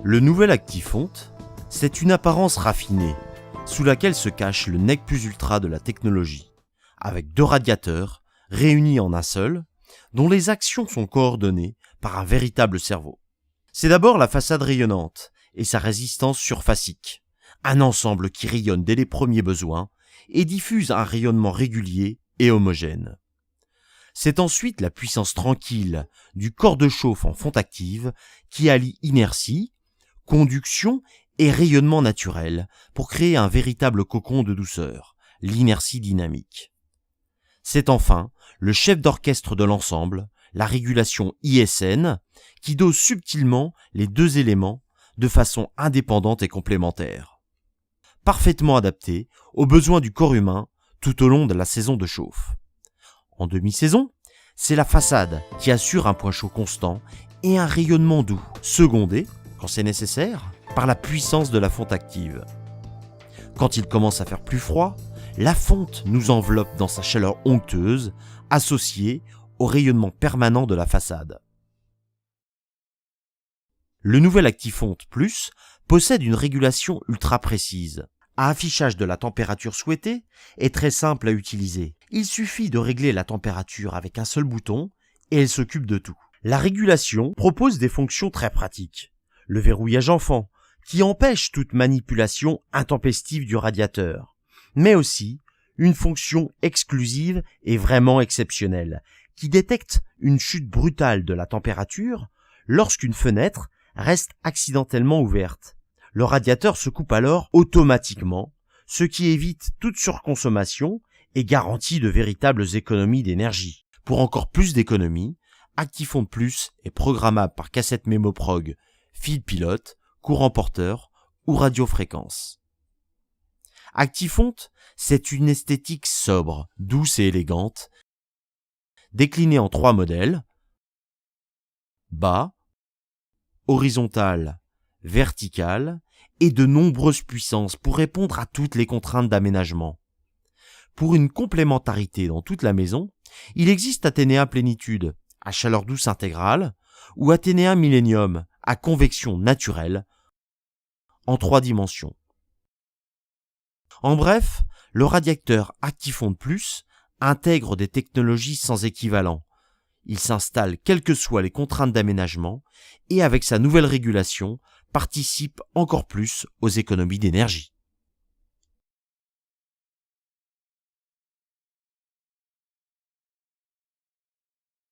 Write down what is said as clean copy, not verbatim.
Le nouvel Actifonte, c'est une apparence raffinée, sous laquelle se cache le nec plus ultra de la technologie, avec 2 radiateurs réunis en un seul, dont les actions sont coordonnées par un véritable cerveau. C'est d'abord la façade rayonnante et sa résistance surfacique, un ensemble qui rayonne dès les premiers besoins et diffuse un rayonnement régulier et homogène. C'est ensuite la puissance tranquille du corps de chauffe en fonte active qui allie inertie, conduction et rayonnement naturel pour créer un véritable cocon de douceur, l'inertie dynamique. C'est enfin le chef d'orchestre de l'ensemble, la régulation ISN, qui dose subtilement les 2 éléments de façon indépendante et complémentaire. Parfaitement adapté aux besoins du corps humain tout au long de la saison de chauffe. En demi-saison, c'est la façade qui assure un point chaud constant et un rayonnement doux, secondé, quand c'est nécessaire, par la puissance de la fonte active. Quand il commence à faire plus froid, la fonte nous enveloppe dans sa chaleur onctueuse, associée au rayonnement permanent de la façade. Le nouvel Actifonte Plus possède une régulation ultra précise. À affichage de la température souhaitée est très simple à utiliser. Il suffit de régler la température avec un seul bouton et elle s'occupe de tout. La régulation propose des fonctions très pratiques. Le verrouillage enfant, qui empêche toute manipulation intempestive du radiateur, mais aussi une fonction exclusive et vraiment exceptionnelle, qui détecte une chute brutale de la température lorsqu'une fenêtre reste accidentellement ouverte. Le radiateur se coupe alors automatiquement, ce qui évite toute surconsommation et garantit de véritables économies d'énergie. Pour encore plus d'économies, Actifonte Plus est programmable par cassette mémoprog, fil pilote, courant porteur ou radiofréquence. Actifonte, c'est une esthétique sobre, douce et élégante, déclinée en 3 modèles, bas, horizontal, verticale et de nombreuses puissances pour répondre à toutes les contraintes d'aménagement. Pour une complémentarité dans toute la maison, il existe Athénéa Plénitude, à chaleur douce intégrale, ou Athénéa Millennium, à convection naturelle, en 3 dimensions. En bref, le radiateur Actifonte Plus intègre des technologies sans équivalent. Il s'installe quelles que soient les contraintes d'aménagement et avec sa nouvelle régulation, participe encore plus aux économies d'énergie.